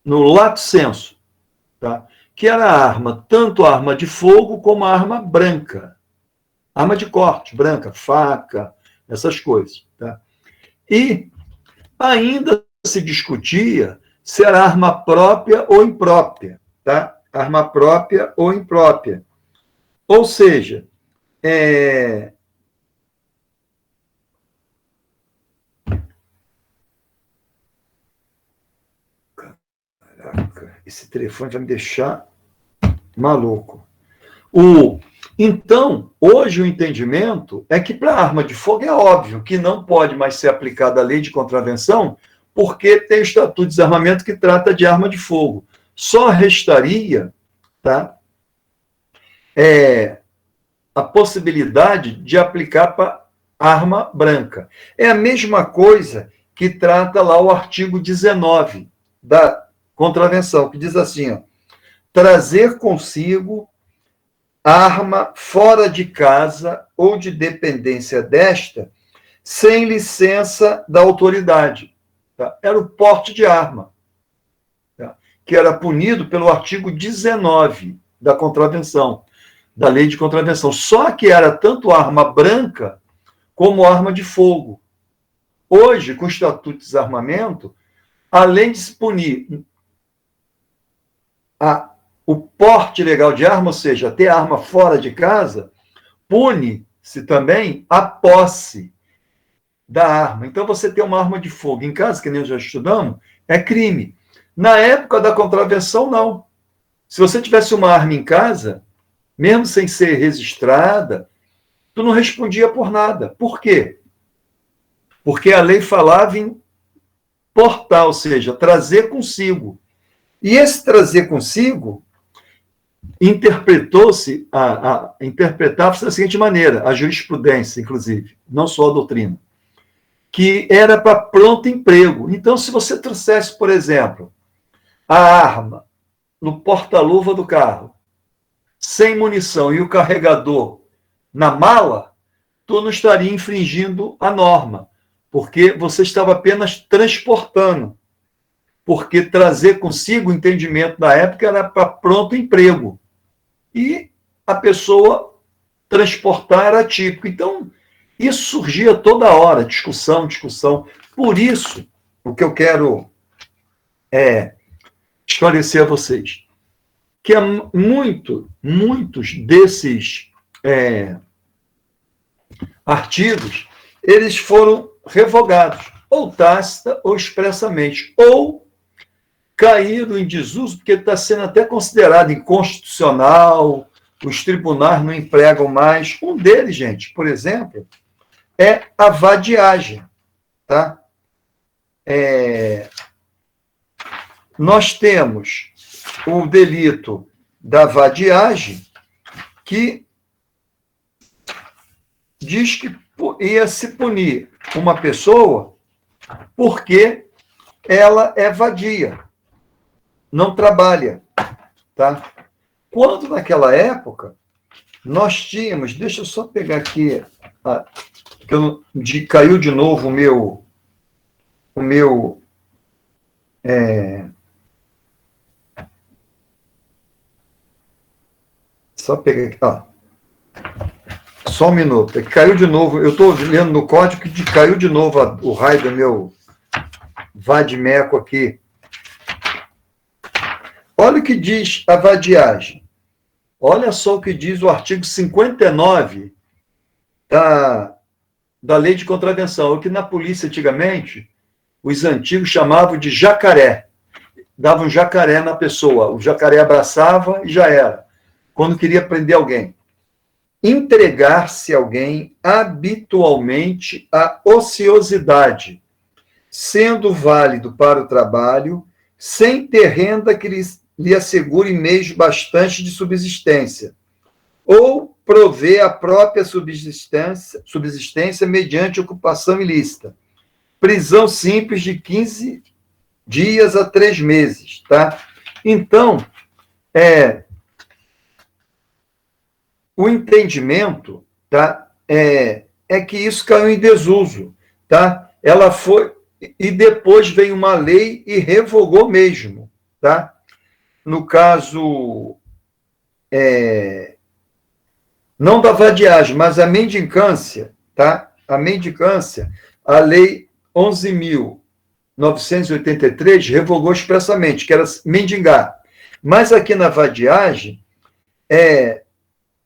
no lato sensu, tá? Que era arma, tanto arma de fogo como arma branca. Arma de corte, branca, faca, essas coisas. Tá? E ainda se discutia se era arma própria ou imprópria. Tá? Arma própria ou imprópria. Ou seja, branca. Esse telefone vai me deixar maluco. Então, hoje o entendimento é que para arma de fogo é óbvio que não pode mais ser aplicada a lei de contravenção, porque tem o Estatuto de Desarmamento que trata de arma de fogo. Só restaria, tá, a possibilidade de aplicar para arma branca. É a mesma coisa que trata lá o artigo 19 da contravenção, que diz assim, ó, trazer consigo arma fora de casa ou de dependência desta, sem licença da autoridade. Tá? Era o porte de arma, tá? Que era punido pelo artigo 19 da contravenção, da lei de contravenção. Só que era tanto arma branca como arma de fogo. Hoje, com o Estatuto de Desarmamento, além de se punir o porte legal de arma, ou seja, ter arma fora de casa, pune-se também a posse da arma. Então, você ter uma arma de fogo em casa, que nem nós já estudamos, é crime. Na época da contravenção, não. Se você tivesse uma arma em casa, mesmo sem ser registrada, tu não respondia por nada. Por quê? Porque a lei falava em portar, ou seja, trazer consigo. E esse trazer consigo interpretava-se da seguinte maneira, a jurisprudência, inclusive, não só a doutrina, que era para pronto emprego. Então, se você trouxesse, por exemplo, a arma no porta-luva do carro, sem munição e o carregador na mala, tu não estaria infringindo a norma, porque você estava apenas transportando. Porque trazer consigo o entendimento da época era para pronto emprego. E a pessoa transportar era típico. Então, isso surgia toda hora, discussão. Por isso, o que eu quero esclarecer a vocês, que muitos desses artigos, eles foram revogados, ou tácita ou expressamente, ou caíram em desuso, porque está sendo até considerado inconstitucional, os tribunais não empregam mais. Um deles, gente, por exemplo, é a vadiagem. Tá? Nós temos o delito da vadiagem, que diz que ia se punir uma pessoa porque ela é vadia, não trabalha, tá? Quando naquela época nós tínhamos, deixa eu só pegar aqui, caiu de novo o meu só pegar aqui, só um minuto, caiu de novo, eu estou lendo no código que caiu de novo o raio do meu vadimeco aqui. Olha o que diz a vadiagem. Olha só o que diz o artigo 59 da lei de contravenção, o que na polícia antigamente os antigos chamavam de jacaré. Davam jacaré na pessoa, o jacaré abraçava e já era, quando queria prender alguém. Entregar-se alguém habitualmente à ociosidade, sendo válido para o trabalho, sem ter renda que lhe assegure meios bastantes de subsistência, ou prover a própria subsistência mediante ocupação ilícita. Prisão simples de 15 dias a 3 meses. Tá? Então, o entendimento, tá, é que isso caiu em desuso. Tá? Ela foi... E depois veio uma lei e revogou mesmo. Tá? No caso, não da vadiagem, mas a mendicância, tá? A mendicância, a lei 11.983 revogou expressamente, que era mendigar. Mas aqui na vadiagem,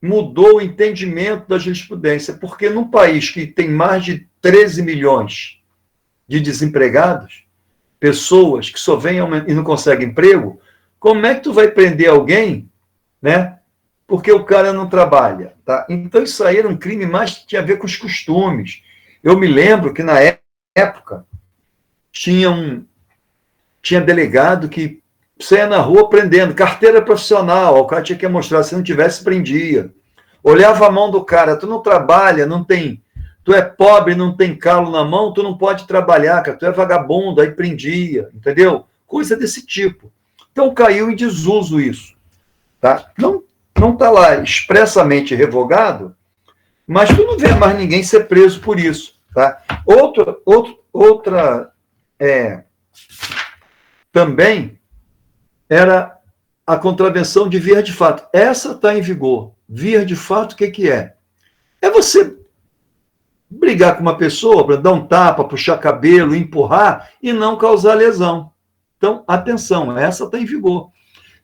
mudou o entendimento da jurisprudência, porque num país que tem mais de 13 milhões de desempregados, pessoas que só vêm e não conseguem emprego, Como é que tu vai prender alguém, né? Porque o cara não trabalha, tá? Então isso aí era um crime mais que tinha a ver com os costumes. Eu me lembro que na época tinha delegado que saia na rua prendendo, carteira profissional, o cara tinha que mostrar, se não tivesse, prendia. Olhava a mão do cara, tu não trabalha, não tem, tu é pobre, não tem calo na mão, tu não pode trabalhar, cara, tu é vagabundo, aí prendia, entendeu? Coisa desse tipo. Então caiu em desuso isso, tá? Não está lá expressamente revogado, mas tu não vê mais ninguém ser preso por isso, tá? Outra também era a contravenção de via de fato. Essa está em vigor. Via de fato, o que é? É você brigar com uma pessoa, para dar um tapa, puxar cabelo, empurrar e não causar lesão. Então, atenção, essa está em vigor.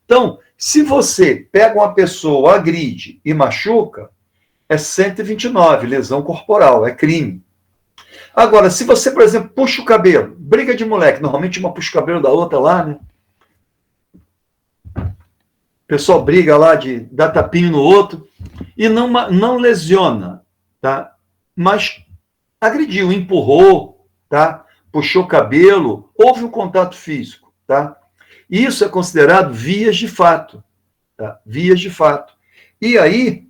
Então, se você pega uma pessoa, agride e machuca, é 129, lesão corporal, é crime. Agora, se você, por exemplo, puxa o cabelo, briga de moleque, normalmente uma puxa o cabelo da outra lá, né? O pessoal briga lá de dar tapinho no outro e não lesiona, tá? Mas agrediu, empurrou, tá? Puxou o cabelo, houve um contato físico, tá? Isso é considerado vias de fato, tá? Vias de fato. E aí,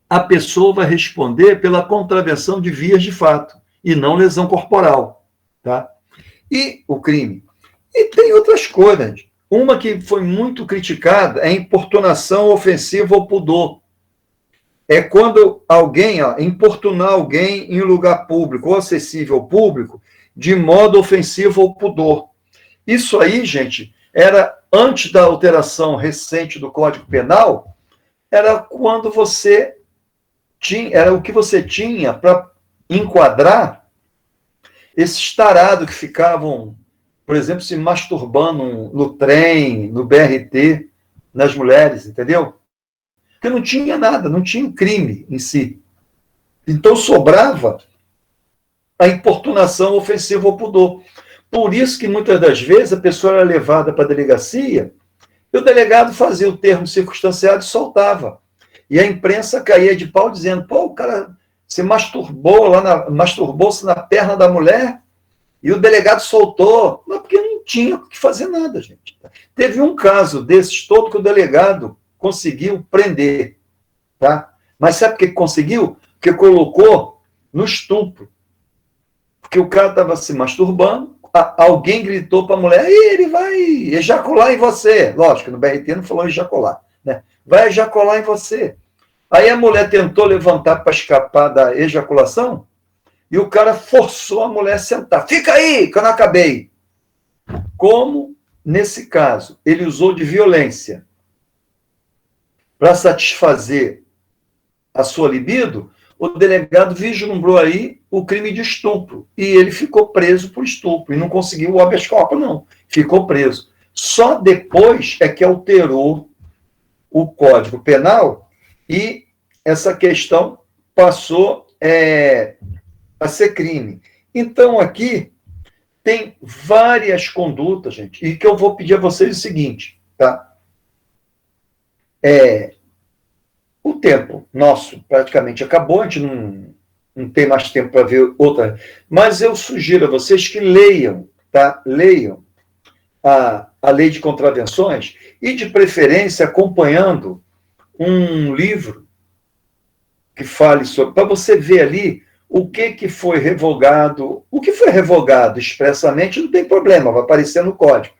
a pessoa vai responder pela contravenção de vias de fato e não lesão corporal, tá? E o crime. E tem outras coisas. Uma que foi muito criticada é a importunação ofensiva ao pudor. É quando alguém, importunar alguém em lugar público ou acessível ao público de modo ofensivo ao pudor. Isso aí, gente, era antes da alteração recente do Código Penal, era quando você tinha, era o que você tinha para enquadrar esses tarados que ficavam, por exemplo, se masturbando no trem, no BRT, nas mulheres, entendeu? Porque não tinha nada, não tinha crime em si. Então sobrava a importunação ofensiva ao pudor. Por isso que muitas das vezes a pessoa era levada para a delegacia e o delegado fazia o termo circunstanciado e soltava. E a imprensa caía de pau dizendo, pô, o cara se masturbou-se na perna da mulher e o delegado soltou. Mas porque não tinha o que fazer nada, gente. Teve um caso desses todo que o delegado conseguiu prender, tá? Mas sabe por que conseguiu? Porque colocou no estupro. Porque o cara estava se masturbando, alguém gritou para a mulher, ele vai ejacular em você. Lógico, no BRT não falou ejacular, né? Vai ejacular em você. Aí a mulher tentou levantar para escapar da ejaculação e o cara forçou a mulher a sentar. Fica aí, que eu não acabei. Como, nesse caso, ele usou de violência para satisfazer a sua libido, o delegado vislumbrou aí o crime de estupro. E ele ficou preso por estupro. E não conseguiu o habeas corpus, não. Ficou preso. Só depois é que alterou o Código Penal e essa questão passou a ser crime. Então, aqui tem várias condutas, gente, e que eu vou pedir a vocês o seguinte, tá? O tempo nosso praticamente acabou, a gente não tem mais tempo para ver outra, mas eu sugiro a vocês que leiam, tá? Leiam a lei de contravenções e, de preferência, acompanhando um livro que fale sobre, para você ver ali o que foi revogado. O que foi revogado expressamente não tem problema, vai aparecer no código.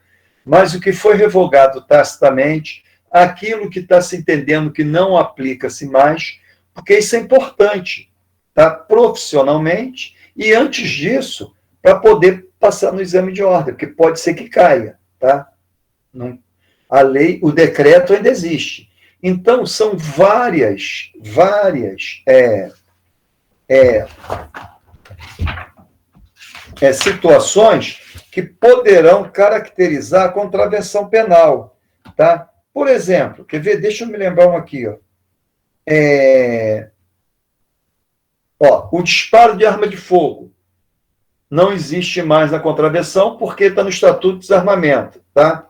Mas o que foi revogado tacitamente, aquilo que está se entendendo que não aplica-se mais, porque isso é importante, tá? Profissionalmente, e antes disso, para poder passar no exame de ordem, porque pode ser que caia, tá? Não, a lei, o decreto ainda existe. Então, são várias situações que poderão caracterizar a contravenção penal, tá? Por exemplo, quer ver? Deixa eu me lembrar um aqui, ó. O disparo de arma de fogo não existe mais na contravenção porque está no Estatuto de Desarmamento, tá?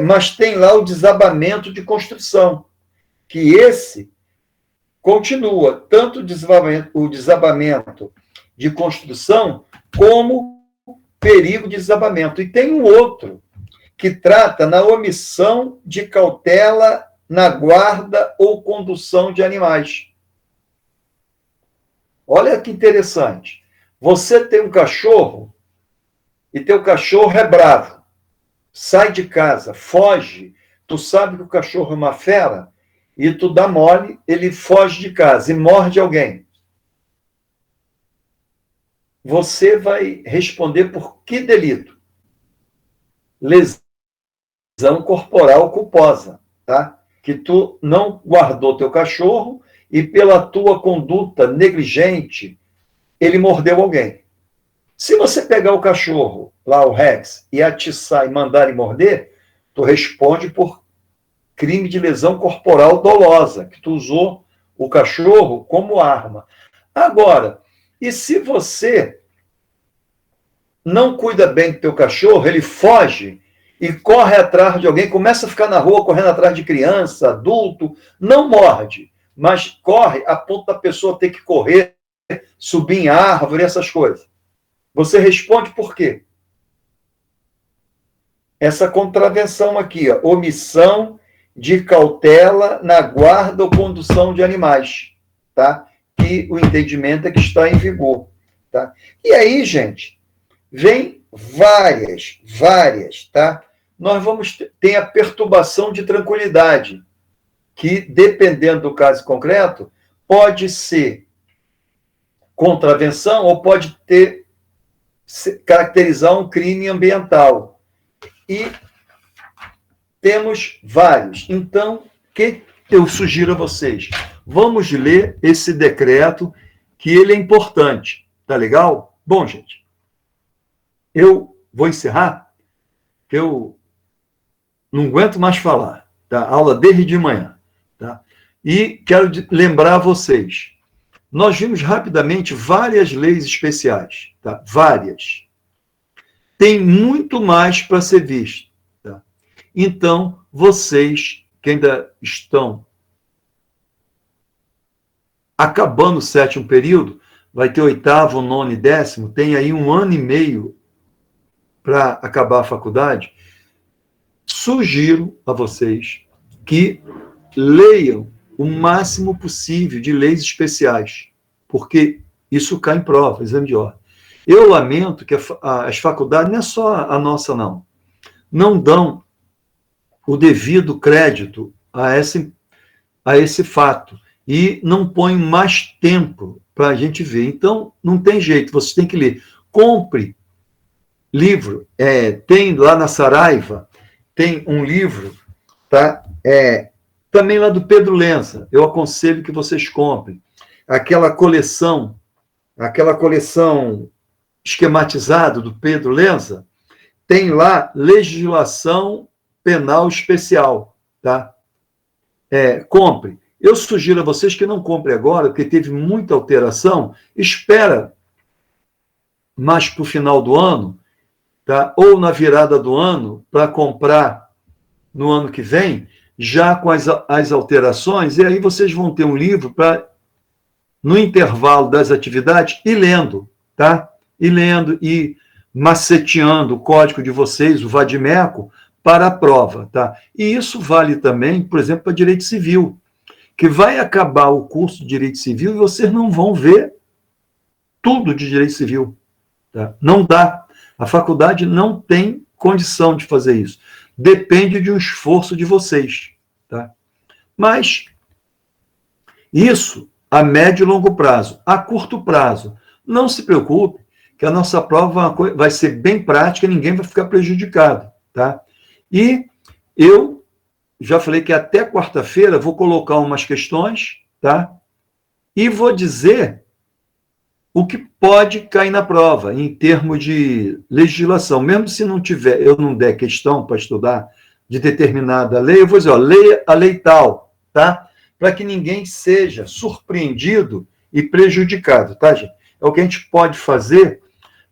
Mas tem lá o desabamento de construção, que esse continua, tanto o desabamento de construção, como perigo de desabamento. E tem um outro, que trata na omissão de cautela na guarda ou condução de animais. Olha que interessante. Você tem um cachorro, e teu cachorro é bravo. Sai de casa, foge. Tu sabe que o cachorro é uma fera, e tu dá mole, ele foge de casa e morde alguém. Você vai responder por que delito? Lesão corporal culposa, tá? Que tu não guardou teu cachorro e pela tua conduta negligente, ele mordeu alguém. Se você pegar o cachorro, lá o Rex, e atiçar e mandar ele morder, tu responde por crime de lesão corporal dolosa, que tu usou o cachorro como arma. Agora, e se você não cuida bem do teu cachorro, ele foge e corre atrás de alguém, começa a ficar na rua correndo atrás de criança, adulto, não morde, mas corre a ponto da pessoa ter que correr, subir em árvore, essas coisas. Você responde por quê? Essa contravenção aqui, ó, omissão de cautela na guarda ou condução de animais, tá? Que o entendimento é que está em vigor, tá? E aí, gente, vem várias, tá? Nós vamos ter a perturbação de tranquilidade, que, dependendo do caso concreto, pode ser contravenção ou pode caracterizar um crime ambiental. E temos vários. Então, o que eu sugiro a vocês? Vamos ler esse decreto, que ele é importante. Tá legal? Bom, gente, eu vou encerrar, eu não aguento mais falar, tá? Aula desde de manhã, tá? E quero lembrar a vocês, nós vimos rapidamente várias leis especiais, tá? Várias. Tem muito mais para ser visto, tá? Então, vocês que ainda estão acabando o 7º período, vai ter 8º, 9º e 10º, tem aí 1 ano e meio para acabar a faculdade. Sugiro a vocês que leiam o máximo possível de leis especiais, porque isso cai em prova, exame de ordem. Eu lamento que as faculdades, não é só a nossa, não dão o devido crédito a esse fato e não põem mais tempo para a gente ver. Então, não tem jeito, você tem que ler. Compre livro, tem lá na Saraiva, tem um livro, tá? Também lá do Pedro Lenza, eu aconselho que vocês comprem. Aquela coleção esquematizada do Pedro Lenza, tem lá legislação penal especial, tá? Compre. Eu sugiro a vocês que não comprem agora, porque teve muita alteração, espera mais para o final do ano, tá? Ou na virada do ano, para comprar no ano que vem, já com as alterações, e aí vocês vão ter um livro para, no intervalo das atividades, ir lendo, tá? Ir lendo e maceteando o código de vocês, o vadimeco, para a prova, tá? E isso vale também, por exemplo, para direito civil, que vai acabar o curso de direito civil e vocês não vão ver tudo de direito civil, tá? Não dá. A faculdade não tem condição de fazer isso. Depende de um esforço de vocês, tá? Mas isso a médio e longo prazo. A curto prazo, não se preocupe, que a nossa prova vai ser bem prática e ninguém vai ficar prejudicado, tá? E eu já falei que até quarta-feira vou colocar umas questões, tá? E vou dizer o que pode cair na prova, em termos de legislação. Mesmo se eu não der questão para estudar de determinada lei, eu vou dizer, leia a lei tal, tá? Para que ninguém seja surpreendido e prejudicado, tá, gente? É o que a gente pode fazer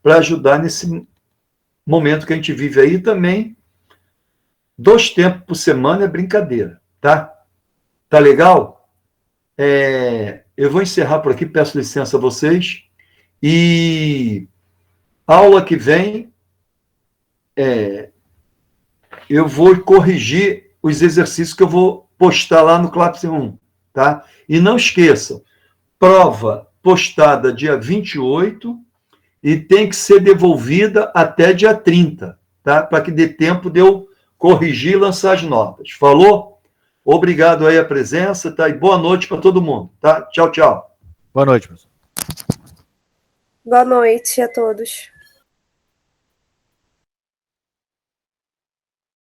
para ajudar nesse momento que a gente vive aí também, 2 tempos por semana é brincadeira, tá? Tá legal? Eu vou encerrar por aqui, peço licença a vocês. E aula que vem, eu vou corrigir os exercícios que eu vou postar lá no Classroom, tá? E não esqueçam, prova postada dia 28 e tem que ser devolvida até dia 30, tá? Para que dê tempo de eu corrigir e lançar as notas. Falou? Obrigado aí a presença, tá? E boa noite para todo mundo, tá? Tchau, tchau. Boa noite, professor. Boa noite a todos.